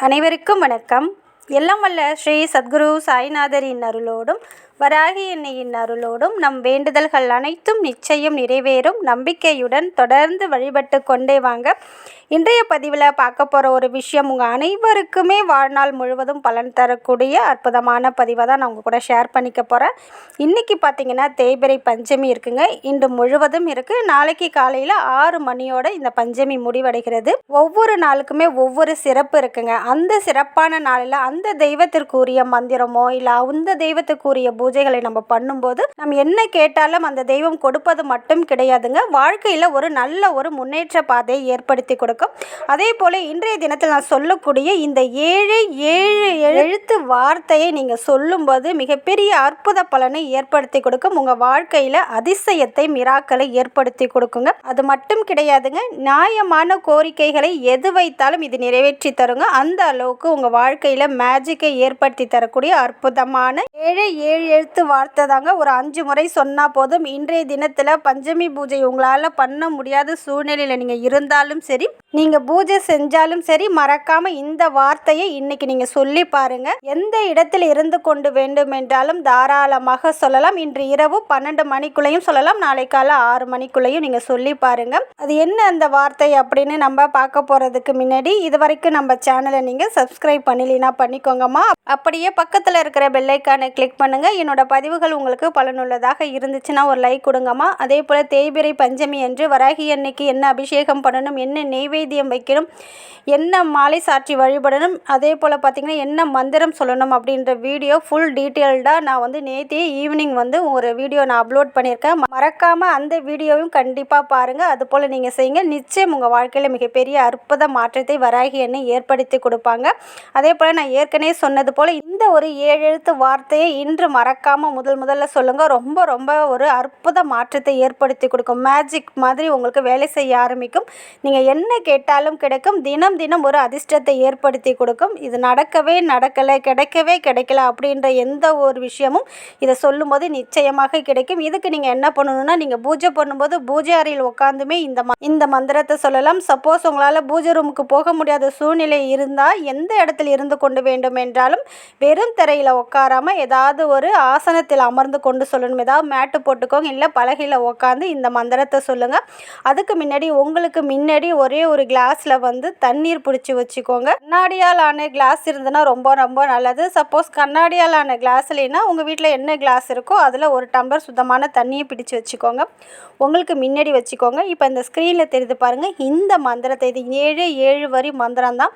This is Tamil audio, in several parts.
அனைவருக்கும் வணக்கம். எல்லாம் வல்ல ஸ்ரீ சத்குரு சாய்நாதரின் அருளோடும் வராகி அன்னையின் அருளோடும் நம் வேண்டுதல்கள் அனைத்தும் நிச்சயம் நிறைவேறும் நம்பிக்கையுடன் தொடர்ந்து வழிபட்டு கொண்டே வாங்க. இன்றைய பதிவில் பார்க்க போகிற ஒரு விஷயம் உங்கள் அனைவருக்குமே வாழ்நாள் முழுவதும் பலன் தரக்கூடிய அற்புதமான பதிவை தான் நான் உங்கள் கூட ஷேர் பண்ணிக்க போகிறேன். இன்றைக்கி பார்த்திங்கன்னா தேய்பிறை பஞ்சமி இருக்குங்க. இன்று முழுவதும் இருக்குது. நாளைக்கு காலையில் 6 மணியோட இந்த பஞ்சமி முடிவடைகிறது. ஒவ்வொரு நாளுக்குமே ஒவ்வொரு சிறப்பு இருக்குங்க. அந்த சிறப்பான நாளில் அந்த தெய்வத்திற்குரிய மந்திரமோ இல்லை அந்த தெய்வத்துக்குரிய பூஜைகளை நம்ம பண்ணும்போது நம்ம என்ன கேட்டாலும் அந்த தெய்வம் கொடுப்பது மட்டும் கிடையாதுங்க, வாழ்க்கையில் ஒரு நல்ல ஒரு முன்னேற்ற பாதையை ஏற்படுத்தி கொடுக்கும். அதே போல் இன்றைய தினத்தில் நான் சொல்லக்கூடிய இந்த 7 எழுத்து வார்த்தையை நீங்கள் சொல்லும்போது மிகப்பெரிய அற்புத பலனை ஏற்படுத்தி கொடுக்கும். உங்கள் வாழ்க்கையில் அதிசயத்தை மிராக்களை ஏற்படுத்தி கொடுக்குங்க. அது மட்டும் கிடையாதுங்க, நியாயமான கோரிக்கைகளை எது வைத்தாலும் இது நிறைவேற்றி தருங்க. அந்த அளவுக்கு உங்கள் வாழ்க்கையில் மேஜிக்கை ஏற்படுத்தி தரக்கூடிய அற்புதமான 7 எழுத்து வார்த்தை தாங்க. ஒரு 5 முறை சொன்னால் போதும். இன்றைய தினத்தில் பஞ்சமி பூஜை உங்களால் பண்ண முடியாத சூழ்நிலையில் நீங்கள் இருந்தாலும் சரி, நீங்கள் பூஜை செஞ்சாலும் சரி, மறக்காமல் இந்த வார்த்தையை இன்னைக்கு நீங்கள் சொல்லி பாருங்கள். எந்த இடத்தில் இருந்து கொண்டு வேண்டும் என்றாலும் தாராளமாக சொல்லலாம். இன்று இரவு 12 மணிக்குள்ளேயும் சொல்லலாம், நாளை காலை 6 மணிக்குள்ளேயும் நீங்கள் சொல்லி பாருங்கள். அது என்ன அந்த வார்த்தை அப்படின்னு நம்ம பார்க்க போகிறதுக்கு முன்னாடி இது வரைக்கும் நம்ம சேனலை நீங்கள் சப்ஸ்கிரைப் பண்ணலைன்னா பண்ணிக்கோங்கம்மா. அப்படியே பக்கத்தில் இருக்கிற பெல்லைக்கானை கிளிக் பண்ணுங்கள். என்னோட பதிவுகள் உங்களுக்கு பலனுள்ளதாக இருந்துச்சுன்னா ஒரு லைக் கொடுங்கம்மா. அதே போல் தேய்பிறை பஞ்சமி என்று வராகி அன்னைக்கு என்ன அபிஷேகம் பண்ணணும், என்ன நெய்வேத்தியம் வைக்கணும், என்ன மாலை சாற்றி வழிபடணும், அதே போல் பார்த்திங்கன்னா என்ன மந்திரம் சொல்லணும் அப்படின்ற வீடியோ ஃபுல் டீட்டெயில்டாக நான் நேற்றே ஈவினிங் ஒரு வீடியோ நான் அப்லோட் பண்ணியிருக்கேன். மறக்காமல் அந்த வீடியோவும் கண்டிப்பாக பாருங்கள். அதுபோல் நீங்கள் செய்யுங்க. நிச்சயம் உங்கள் வாழ்க்கையில் மிகப்பெரிய அற்புத மாற்றத்தை வராகி அன்னை ஏற்படுத்தி கொடுப்பாங்க. அதே போல் நான் ஏற்கனவே சொன்னது போல் இந்த ஒரு 7 எழுத்து வார்த்தையை இன்று மறக்காமல் முதல்ல சொல்லுங்கள். ரொம்ப ஒரு அற்புத மாற்றத்தை ஏற்படுத்தி கொடுக்கும். மேஜிக் மாதிரி உங்களுக்கு வேலை செய்ய ஆரம்பிக்கும். நீங்கள் என்ன கேட்டாலும் கிடைக்கும். தினம் ஒரு அதிர்ஷ்டத்தை ஏற்படுத்தி கொடுக்கும். இது நடக்கலை கிடைக்கல அப்படின்ற எந்த ஒரு விஷயமும் இதை சொல்லும்போது நிச்சயமாக கிடைக்கும். இதுக்கு நீங்கள் என்ன பண்ணணும்னா, நீங்கள் பூஜை பண்ணும்போது பூஜை அறையில் உட்காந்துமே இந்த மந்திரத்தை சொல்லலாம். சப்போஸ் உங்களால் பூஜை ரூமுக்கு போக முடியாத சூழ்நிலை இருந்தால் எந்த இடத்தில் இருந்து கொண்டு வேண்டும் என்றாலும் வெறும் திரையில் உட்காராமல் ஏதாவது ஒரு ஆசனத்தில் அமர்ந்து கொண்டு சொல்லணும். ஏதாவது மேட்டு போட்டுக்கோங்க, இல்லை பலகையில் உட்காந்து இந்த மந்திரத்தை சொல்லுங்கள். அதுக்கு உங்களுக்கு முன்னாடி ஒரே ஒரு கிளாஸில் தண்ணீர் பிடிச்சி வச்சுக்கோங்க. கண்ணாடியால் ஆன கிளாஸ் இருந்ததுன்னா ரொம்ப நல்லது. சப்போஸ் கண்ணாடியால் ஆன கிளாஸ் இல்லைன்னா உங்கள் வீட்டில் என்ன கிளாஸ் இருக்கோ அதில் ஒரு டம்ளர் சுத்தமான தண்ணியை பிடிச்சி வச்சுக்கோங்க. உங்களுக்கு முன்னாடி வச்சுக்கோங்க. இப்போ இந்த ஸ்க்ரீனில் தெரிந்து பாருங்கள். இந்த மந்திரத்தை இது 7 வரி மந்திரம் தான்.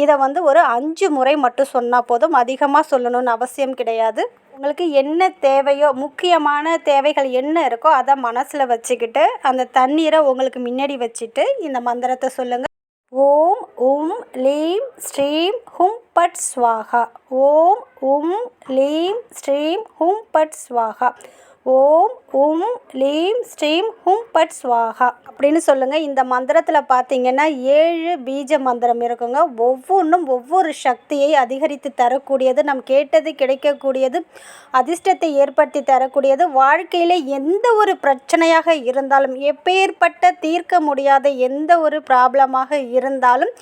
இதை ஒரு 5 முறை மட்டும் சொன்னால் போதும். அதிகமாக சொல்லணும்னு அவசியம் கிடையாது. உங்களுக்கு என்ன தேவையோ, முக்கியமான தேவைகள் என்ன இருக்கோ அதை மனசில் வச்சுக்கிட்டு அந்த தண்ணீரை உங்களுக்கு முன்னாடி வச்சுட்டு இந்த மந்திரத்தை சொல்லுங்கள். ஓம் உம் லீம் ஸ்ரீம் ஹும் பட் ஸ்வாகா. ஓம் உம் லீம் ஸ்ரீம் ஹும் பட் ஸ்வாகா. ஓம் உம் லீம் ஸ்ரீம் ஹும் பட் ஸ்வாகா அப்படின்னு சொல்லுங்கள். இந்த மந்திரத்தில் பார்த்தீங்கன்னா 7 பீஜ மந்திரம் இருக்குங்க. ஒவ்வொன்றும் ஒவ்வொரு சக்தியை அதிகரித்து தரக்கூடியது, நம் கேட்டது கிடைக்கக்கூடியது, அதிர்ஷ்டத்தை ஏற்படுத்தி தரக்கூடியது. வாழ்க்கையில் எந்த ஒரு பிரச்சனையாக இருந்தாலும், எப்பேற்பட்ட தீர்க்க முடியாத எந்த ஒரு ப்ராப்ளமாக இருந்தாலும்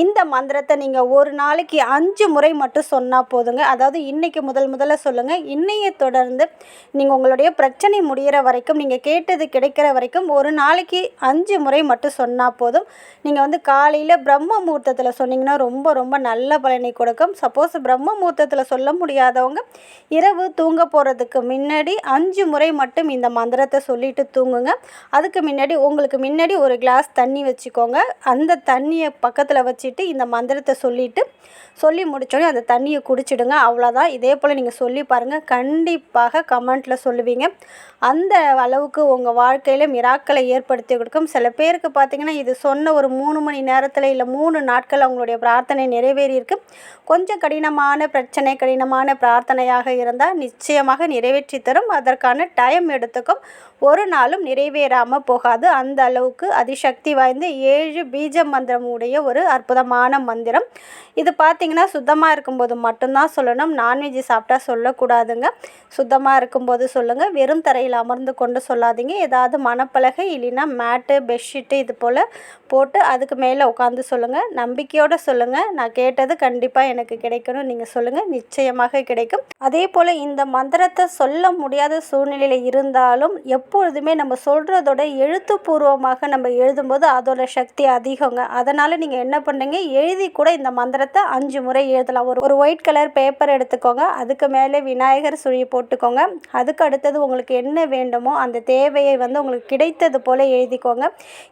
இந்த மந்திரத்தை நீங்கள் ஒரு நாளைக்கு 5 முறை மட்டும் சொன்னால் போதுங்க. அதாவது இன்றைக்கி முதல்ல சொல்லுங்கள். இன்னையை தொடர்ந்து நீங்கள் உங்களுடைய பிரச்சனை முடிகிற வரைக்கும், நீங்கள் கேட்டது கிடைக்கிற வரைக்கும் ஒரு நாளைக்கு 5 முறை மட்டும் சொன்னால் போதும். நீங்கள் காலையில் பிரம்ம முகூர்த்தத்தில் சொன்னீங்கன்னா ரொம்ப நல்ல பலனை கொடுக்கும். சப்போஸ் பிரம்ம முகூர்த்தத்தில் சொல்ல முடியாதவங்க இரவு தூங்க போகிறதுக்கு முன்னாடி 5 முறை மட்டும் இந்த மந்திரத்தை சொல்லிட்டு தூங்குங்க. அதுக்கு உங்களுக்கு முன்னாடி ஒரு கிளாஸ் தண்ணி வச்சுக்கோங்க. அந்த தண்ணியை பக்கத்தில் வச்சுட்டு இந்த மந்திரத்தை சொல்லி முடிச்சோடனே அந்த தண்ணியை குடிச்சிடுங்க. அவ்வளோதான். இதே போல் நீங்கள் சொல்லி பாருங்கள். கண்டிப்பாக கமெண்ட்டில் சொல்லுவீங்க. அந்த அளவுக்கு உங்கள் வாழ்க்கையில் மிராக்களை ஏற்படுத்தி கொடுக்கும். சில பேருக்கு பார்த்திங்கன்னா இது சொன்ன ஒரு 3 மணி நேரத்தில் இல்லை 3 நாட்கள் அவங்களுடைய பிரார்த்தனை நிறைவேறியிருக்கு. கொஞ்சம் கடினமான பிரச்சனை, கடினமான பிரார்த்தனையாக இருந்தால் நிச்சயமாக நிறைவேற்றி தரும். அதற்கான டைம் எடுத்துக்கும். ஒரு நாளும் நிறைவேறாமல் போகாது. அந்த அளவுக்கு அதிசக்தி வாய்ந்த 7 பீஜ மந்திரம் உடைய ஒரு அற்புதமான மந்திரம். இது பார்த்திங்கன்னா சுத்தமாக இருக்கும்போது மட்டும்தான் சொல்லணும். நான்வெஜ் சாப்பிட்டா சொல்லக்கூடாதுங்க. சுத்தமாக இருக்கும்போது சொல்லுங்கள். சொல்லுங்கள். வெறும் தரையில் அமர்ந்து கொண்டு சொல்லாதீங்க. ஏதாவது மணப்பலகை இல்லைன்னா மேட்டு, பெட்ஷீட்டு இது போல் போட்டு அதுக்கு மேலே உட்காந்து சொல்லுங்கள். நம்பிக்கையோடு சொல்லுங்கள். நான் கேட்டது கண்டிப்பாக எனக்கு கிடைக்கணும் நீங்கள் சொல்லுங்கள். நிச்சயமாக கிடைக்கும். அதே போல் இந்த மந்திரத்தை சொல்ல முடியாத சூழ்நிலையில் இருந்தாலும் எப்பொழுதுமே நம்ம சொல்கிறதோட எழுத்துப்பூர்வமாக நம்ம எழுதும்போது அதோட சக்தி அதிகங்க. அதனால் நீங்கள் என்ன பண்ணுறீங்க, எழுதி கூட இந்த மந்திரத்தை 5 முறை எழுதலாம். ஒரு ஒயிட் கலர் பேப்பர் எடுத்துக்கோங்க. அதுக்கு மேலே விநாயகர் சுழி போட்டுக்கோங்க. அதுக்கு அடுத்தது உங்களுக்கு என்ன வேண்டுமோ அந்த தேவையை உங்களுக்கு கிடைத்தது போல் எழுதிக்கோங்க.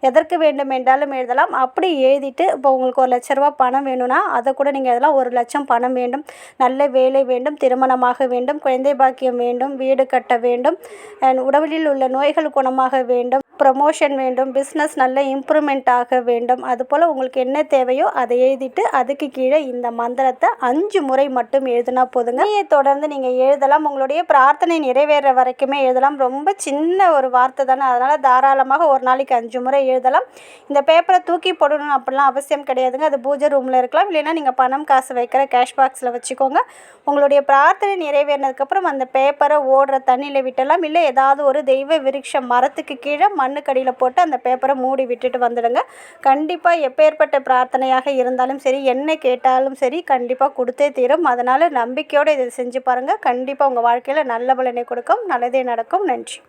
எதற்கு வேண்டும் என்றாலும் எழுதலாம். அப்படி எழுதிட்டு இப்போ உங்களுக்கு 1,00,000 ரூபா பணம் வேணும்னா அதை கூட நீங்கள் எழுதலாம். 1,00,000 பணம் வேண்டும், நல்ல வேலை வேண்டும், திருமணமாக வேண்டும், குழந்தை பாக்கியம் வேண்டும், வீடு கட்ட வேண்டும், உடலில் உள்ள நோய்கள் குணமாக வேண்டும், ப்ரமோஷன் வேண்டும், பிஸ்னஸ் நல்ல இம்ப்ரூவ்மெண்ட் ஆக வேண்டும். அதுபோல் உங்களுக்கு என்ன தேவையோ அதை எழுதிட்டு அதுக்கு கீழே இந்த மந்திரத்தை 5 முறை மட்டும் எழுதினா போதுங்க. தொடர்ந்து நீங்கள் எழுதலாம். உங்களுடைய பிரார்த்தனை நிறைவேற வரைக்குமே எழுதலாம். ரொம்ப சின்ன ஒரு வார்த்தை தானே, அதனால் தாராளமாக ஒரு நாளைக்கு 5 முறை எழுதலாம். இந்த பேப்பரை தூக்கி போடணும் அப்படிலாம் அவசியம் கிடையாதுங்க. அது பூஜை ரூமில் இருக்கலாம். இல்லைன்னா நீங்கள் பணம் காசு வைக்கிற கேஷ் பாக்ஸில் வச்சுக்கோங்க. உங்களுடைய பிரார்த்தனை நிறைவேறினதுக்கப்புறம் அந்த பேப்பரை ஓடுற தண்ணியில் விட்டலாம். இல்லை ஏதாவது ஒரு தெய்வ விருட்சம் மரத்துக்கு கீழே மண்ணுக்கடியில் போட்டு அந்த பேப்பரை மூடி விட்டுட்டு வந்துடுங்க. கண்டிப்பாக எப்பேற்பட்ட பிரார்த்தனையாக இருந்தாலும் சரி, என்ன கேட்டாலும் சரி, கண்டிப்பாக கொடுத்தே தீரும். அதனால் நம்பிக்கையோடு இதை செஞ்சு பாருங்கள். கண்டிப்பாக உங்கள் வாழ்க்கையில் நல்ல பலனை கொடுக்கும். நல்லதே நடக்கும். நன்றி.